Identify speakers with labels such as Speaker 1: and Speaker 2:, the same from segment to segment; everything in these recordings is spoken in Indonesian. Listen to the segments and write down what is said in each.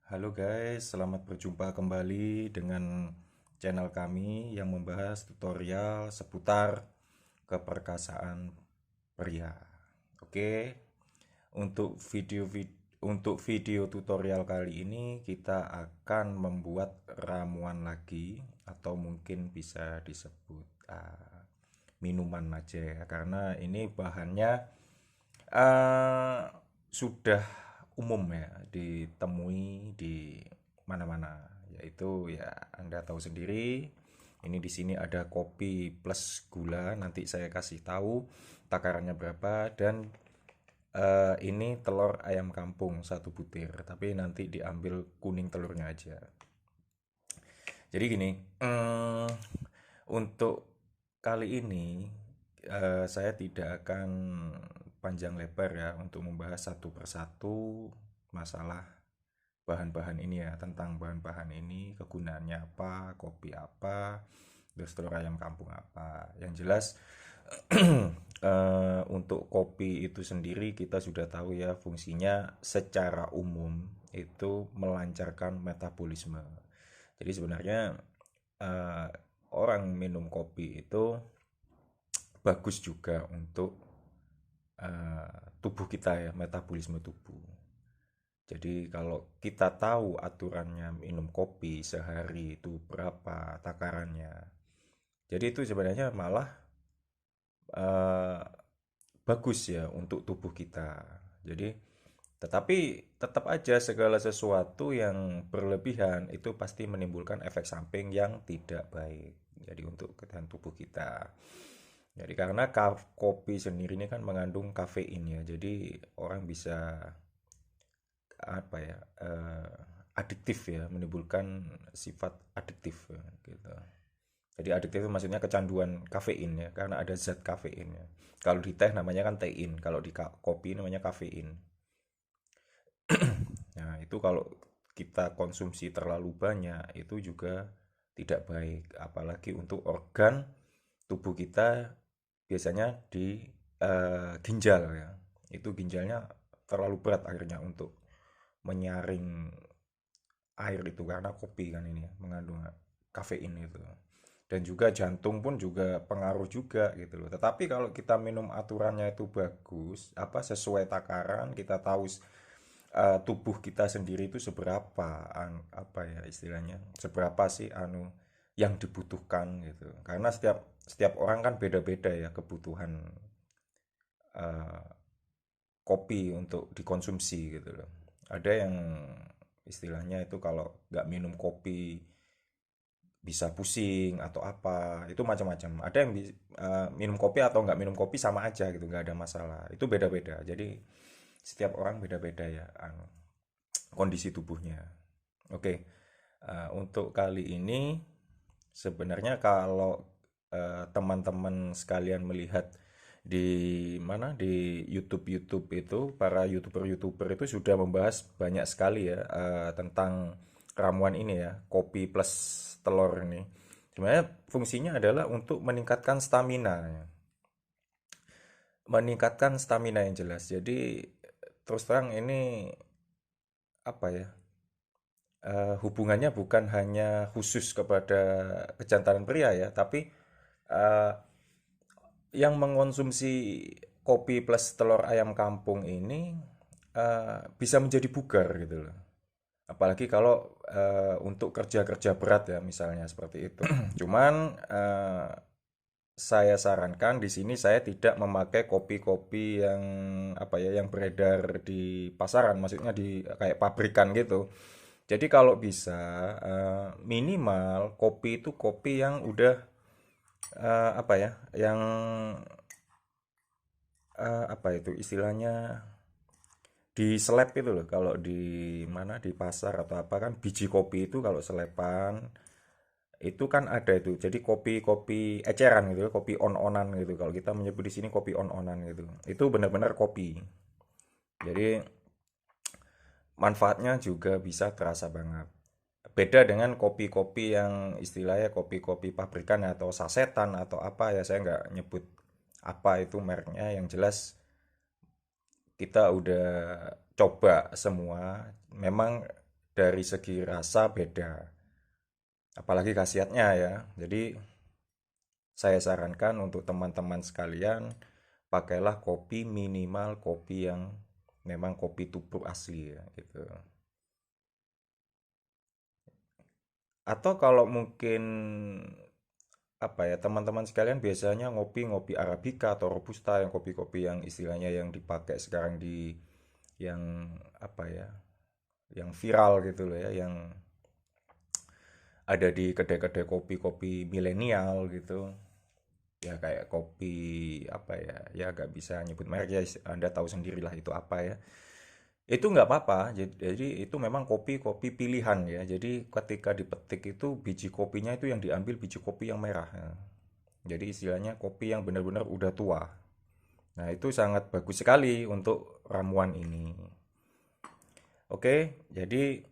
Speaker 1: Halo guys, selamat berjumpa kembali dengan channel kami yang membahas tutorial seputar keperkasaan pria. Oke, untuk video tutorial kali ini kita akan membuat ramuan lagi atau mungkin bisa disebut minuman aja ya, karena ini bahannya eh, sudah umum ya ditemui di mana-mana, yaitu ya Anda tahu sendiri. Ini di sini ada kopi plus gula, nanti saya kasih tahu takarannya berapa, dan ini telur ayam kampung satu butir, tapi nanti diambil kuning telurnya aja. Jadi gini, mm, untuk kali ini saya tidak akan panjang lebar ya untuk membahas satu persatu masalah bahan-bahan ini ya, tentang bahan-bahan ini, kegunaannya apa, kopi apa, terus telur ayam kampung apa. Yang jelas untuk kopi itu sendiri kita sudah tahu ya, fungsinya secara umum itu melancarkan metabolisme. Jadi sebenarnya eh, orang minum kopi itu bagus juga untuk tubuh kita ya, metabolisme tubuh. Jadi kalau kita tahu aturannya minum kopi sehari itu berapa takarannya, jadi itu sebenarnya malah eh, bagus ya untuk tubuh kita. Jadi tetapi tetap aja segala sesuatu yang berlebihan itu pasti menimbulkan efek samping yang tidak baik. Jadi untuk kesehatan tubuh kita. Jadi karena kopi sendiri ini kan mengandung kafein ya. Jadi orang bisa apa ya, adiktif ya, menimbulkan sifat adiktif ya, gitu. Jadi adiktif itu maksudnya kecanduan kafein ya, karena ada zat kafein ya. Kalau di teh namanya kan tein, kalau di kopi namanya kafein. Nah, itu kalau kita konsumsi terlalu banyak itu juga tidak baik, apalagi untuk organ tubuh kita, biasanya di ginjal ya. Itu ginjalnya terlalu berat akhirnya untuk menyaring air itu, karena kopi kan ini ya, mengandung kafein itu. Dan juga jantung pun juga pengaruh juga gitu loh. Tetapi kalau kita minum aturannya itu bagus, apa sesuai takaran, kita tahu tubuh kita sendiri itu seberapa apa ya istilahnya, seberapa sih yang dibutuhkan gitu. Karena setiap setiap orang kan beda-beda ya kebutuhan eh, kopi untuk dikonsumsi gitu loh. Ada yang istilahnya itu kalau nggak minum kopi bisa pusing atau apa, itu macam-macam. Ada yang minum kopi atau nggak minum kopi sama aja gitu, nggak ada masalah. Itu beda-beda. Jadi setiap orang beda-beda ya kondisi tubuhnya. Oke, untuk kali ini sebenarnya kalau teman-teman sekalian melihat di mana di YouTube itu, para YouTuber itu sudah membahas banyak sekali ya tentang ramuan ini ya, kopi plus telur ini. Sebenarnya fungsinya adalah untuk meningkatkan stamina ya. Meningkatkan stamina yang jelas. Jadi terus terang ini apa ya? Hubungannya bukan hanya khusus kepada kejantanan pria ya, tapi eh, yang mengkonsumsi kopi plus telur ayam kampung ini bisa menjadi bugar gitu loh. Apalagi kalau untuk kerja-kerja berat ya, misalnya seperti itu. Cuman saya sarankan di sini saya tidak memakai kopi-kopi yang apa ya, yang beredar di pasaran, maksudnya di kayak pabrikan gitu. Jadi kalau bisa minimal kopi itu kopi yang udah apa ya, yang apa itu istilahnya, di seleb itu loh. Kalau di mana di pasar atau apa kan biji kopi itu kalau selepan itu kan ada itu. Jadi kopi-kopi eceran gitu, kopi on-onan gitu. Kalau kita menyebut di sini kopi on-onan gitu. Itu benar-benar kopi. Jadi manfaatnya juga bisa terasa banget. Beda dengan kopi-kopi yang istilahnya kopi-kopi pabrikan atau sasetan atau apa ya, saya nggak nyebut apa itu mereknya. Yang jelas kita udah coba semua, memang dari segi rasa beda. Apalagi khasiatnya ya. Jadi saya sarankan untuk teman-teman sekalian, pakailah kopi minimal kopi yang memang kopi tubruk asli ya gitu. Atau kalau mungkin apa ya, teman-teman sekalian biasanya ngopi ngopi Arabica atau Robusta, yang kopi-kopi yang istilahnya yang dipakai sekarang di yang apa ya, yang viral gitu loh ya, yang ada di kedai-kedai kopi-kopi milenial gitu. Ya kayak kopi apa ya, ya gak bisa nyebut merek ya, Anda tahu sendirilah itu apa ya. Itu nggak apa-apa, jadi itu memang kopi-kopi pilihan ya. Jadi ketika dipetik itu biji kopinya itu yang diambil biji kopi yang merah ya. Jadi istilahnya kopi yang benar-benar udah tua. Nah, itu sangat bagus sekali untuk ramuan ini. Oke, jadi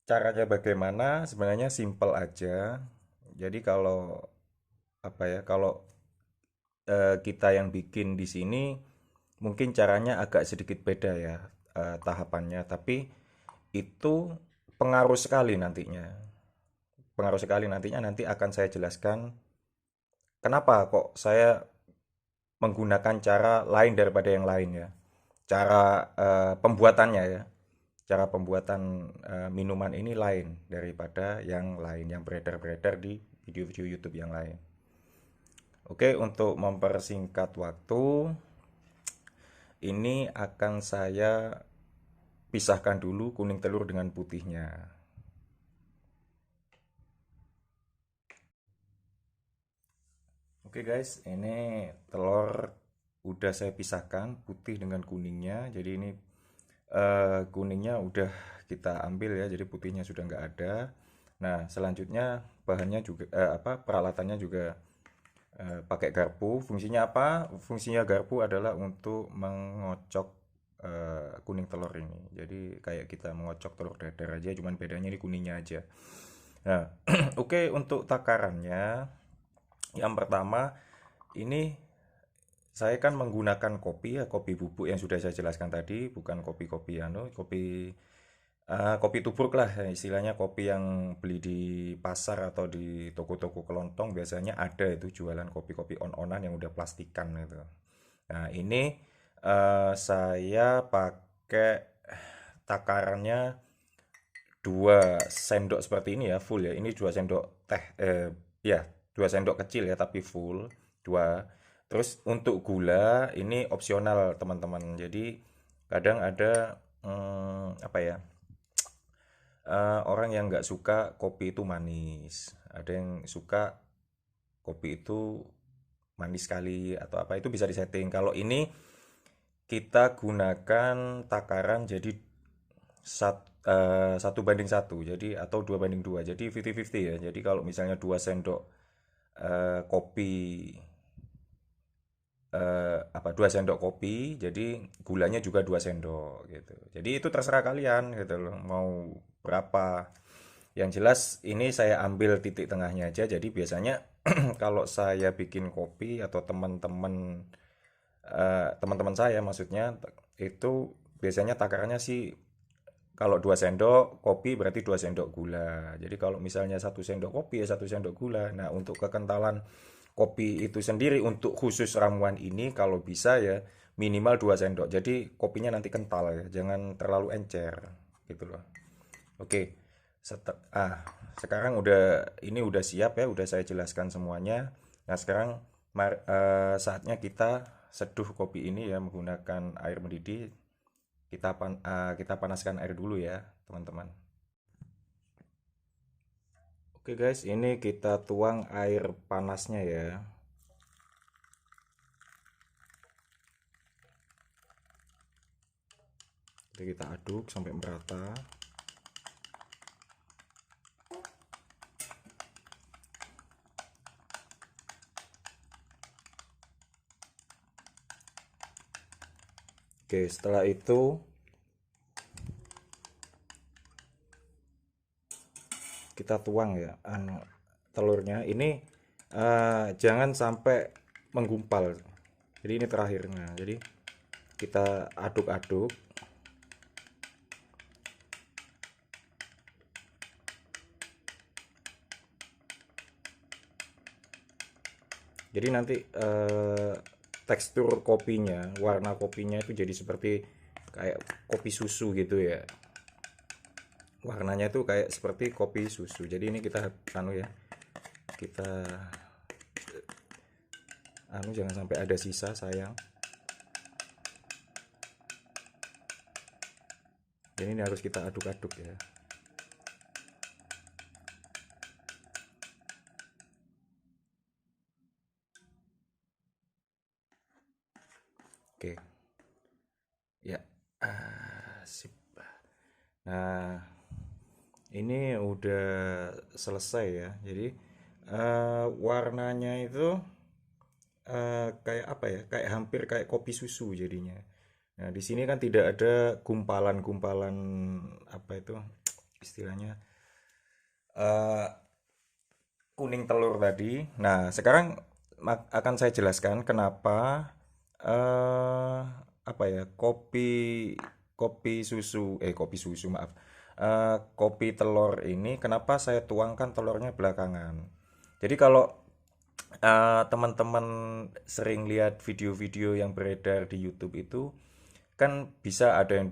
Speaker 1: caranya bagaimana? Sebenarnya simple aja. Jadi kalau apa ya, kalau kita yang bikin di sini mungkin caranya agak sedikit beda ya, tahapannya, tapi itu pengaruh sekali nantinya. Pengaruh sekali nantinya, nanti akan saya jelaskan kenapa kok saya menggunakan cara lain daripada yang lain ya. Cara pembuatannya ya. Cara pembuatan minuman ini lain daripada yang lain yang beredar-beredar di video-video YouTube yang lain. Oke, untuk mempersingkat waktu, ini akan saya pisahkan dulu kuning telur dengan putihnya. Oke guys, ini telur udah saya pisahkan putih dengan kuningnya. Jadi ini kuningnya udah kita ambil ya, jadi putihnya sudah nggak ada. Nah, selanjutnya bahannya juga apa, peralatannya juga pakai garpu. Fungsinya apa? Fungsinya garpu adalah untuk mengocok kuning telur ini. Jadi kayak kita mengocok telur dadar aja, cuman bedanya di kuningnya aja. Nah, oke, untuk takarannya, yang pertama ini saya kan menggunakan kopi ya, kopi bubuk yang sudah saya jelaskan tadi, bukan kopi-kopi kopi tubruk lah ya, istilahnya kopi yang beli di pasar atau di toko-toko kelontong biasanya ada itu jualan kopi-kopi on-onan yang udah plastikan gitu. Nah, ini saya pakai takarannya 2 sendok seperti ini ya, full ya. Ini 2 sendok teh, ya 2 sendok kecil ya, tapi full dua. Terus untuk gula ini opsional teman-teman. Jadi kadang ada apa ya, orang yang nggak suka kopi itu manis. Ada yang suka kopi itu manis sekali atau apa, itu bisa disetting. Kalau ini kita gunakan takaran jadi 1 banding 1, jadi atau 2 banding 2, jadi 50-50 ya. Jadi kalau misalnya 2 sendok kopi, apa, 2 sendok kopi, jadi gulanya juga 2 sendok gitu. Jadi itu terserah kalian gitu loh, mau berapa. Yang jelas ini saya ambil titik tengahnya aja. Jadi biasanya kalau saya bikin kopi atau teman-teman saya maksudnya, itu biasanya takarannya sih kalau 2 sendok kopi berarti 2 sendok gula. Jadi kalau misalnya 1 sendok kopi ya 1 sendok gula. Nah, untuk kekentalan kopi itu sendiri untuk khusus ramuan ini kalau bisa ya minimal 2 sendok. Jadi kopinya nanti kental ya, jangan terlalu encer gitu loh. Oke, sekarang ini udah siap ya, udah saya jelaskan semuanya. Nah, sekarang saatnya kita seduh kopi ini ya menggunakan air mendidih. Kita panaskan air dulu ya, teman-teman. Oke guys, ini kita tuang air panasnya ya. Jadi kita aduk sampai merata. Oke, setelah itu kita tuang ya telurnya. Ini jangan sampai menggumpal. Jadi ini terakhirnya. Jadi kita aduk-aduk. Jadi nanti tekstur kopinya, warna kopinya itu jadi seperti kayak kopi susu gitu ya. Warnanya itu kayak seperti kopi susu. Jadi ini kita anu ya, kita anu jangan sampai ada sisa sayang. Jadi ini harus kita aduk-aduk ya. Oke. Ya. Sip. Nah, ini udah selesai ya. Jadi warnanya itu kayak apa ya? Kayak hampir kayak kopi susu jadinya. Nah, di sini kan tidak ada gumpalan-gumpalan apa itu istilahnya eh, kuning telur tadi. Nah, sekarang akan saya jelaskan kenapa eh apa ya kopi susu maaf kopi telur ini kenapa saya tuangkan telurnya belakangan. Jadi kalau teman-teman sering lihat video-video yang beredar di YouTube itu kan bisa ada yang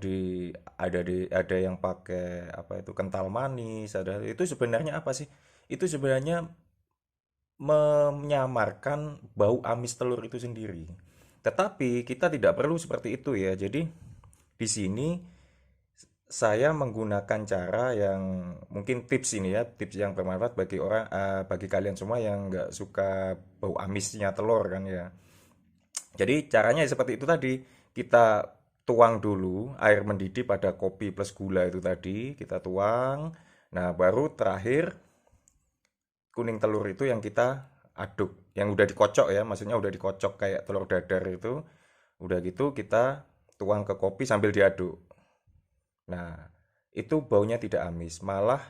Speaker 1: ada yang pakai apa itu kental manis, ada itu sebenarnya apa sih? Itu sebenarnya menyamarkan bau amis telur itu sendiri. Tetapi kita tidak perlu seperti itu ya. Jadi di sini saya menggunakan cara yang mungkin tips ini ya, tips yang bermanfaat bagi bagi kalian semua yang nggak suka bau amisnya telur kan ya. Jadi caranya seperti itu tadi. Kita tuang dulu air mendidih pada kopi plus gula itu tadi, kita tuang. Nah, baru terakhir kuning telur itu yang kita aduk, yang udah dikocok ya, maksudnya udah dikocok kayak telur dadar itu. Udah gitu kita tuang ke kopi sambil diaduk. Nah, itu baunya tidak amis, malah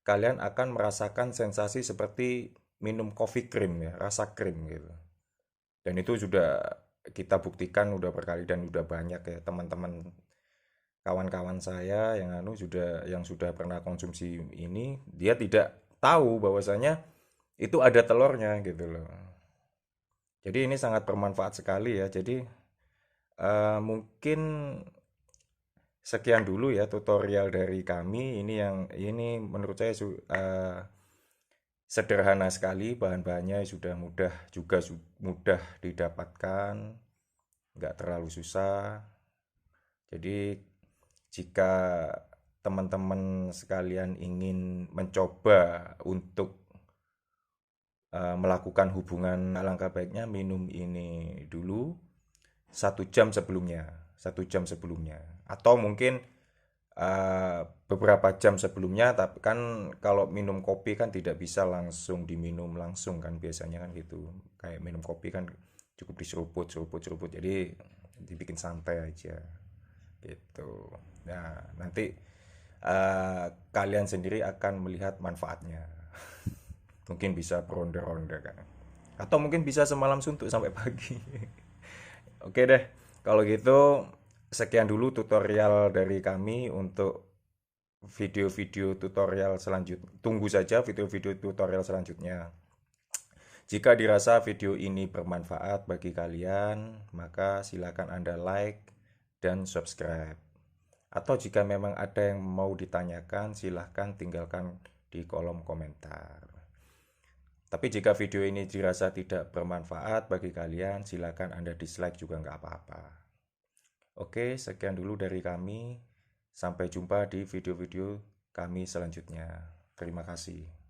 Speaker 1: kalian akan merasakan sensasi seperti minum coffee cream ya, rasa krim gitu. Dan itu sudah kita buktikan udah berkali dan udah banyak ya teman-teman kawan-kawan saya yang yang sudah pernah konsumsi ini, dia tidak tahu bahwasanya itu ada telurnya gitu loh. Jadi ini sangat bermanfaat sekali ya. Jadi mungkin sekian dulu ya tutorial dari kami. Ini menurut saya sederhana sekali, bahan-bahannya sudah mudah juga mudah didapatkan, nggak terlalu susah. Jadi jika teman-teman sekalian ingin mencoba untuk melakukan hubungan, alangkah baiknya minum ini dulu 1 jam sebelumnya, atau mungkin beberapa jam sebelumnya. Tapi kan kalau minum kopi kan tidak bisa langsung diminum langsung kan, biasanya kan gitu, kayak minum kopi kan cukup diseruput seruput seruput, jadi dibikin santai aja gitu. Nah, nanti kalian sendiri akan melihat manfaatnya. Mungkin bisa beronda-ronda kan, atau mungkin bisa semalam suntuk sampai pagi. Oke deh, kalau gitu sekian dulu tutorial dari kami untuk video-video tutorial selanjutnya. Tunggu saja video-video tutorial selanjutnya. Jika dirasa video ini bermanfaat bagi kalian, maka silakan Anda like dan subscribe. Atau jika memang ada yang mau ditanyakan, silahkan tinggalkan di kolom komentar. Tapi jika video ini dirasa tidak bermanfaat bagi kalian, silakan Anda dislike juga nggak apa-apa. Oke, sekian dulu dari kami. Sampai jumpa di video-video kami selanjutnya. Terima kasih.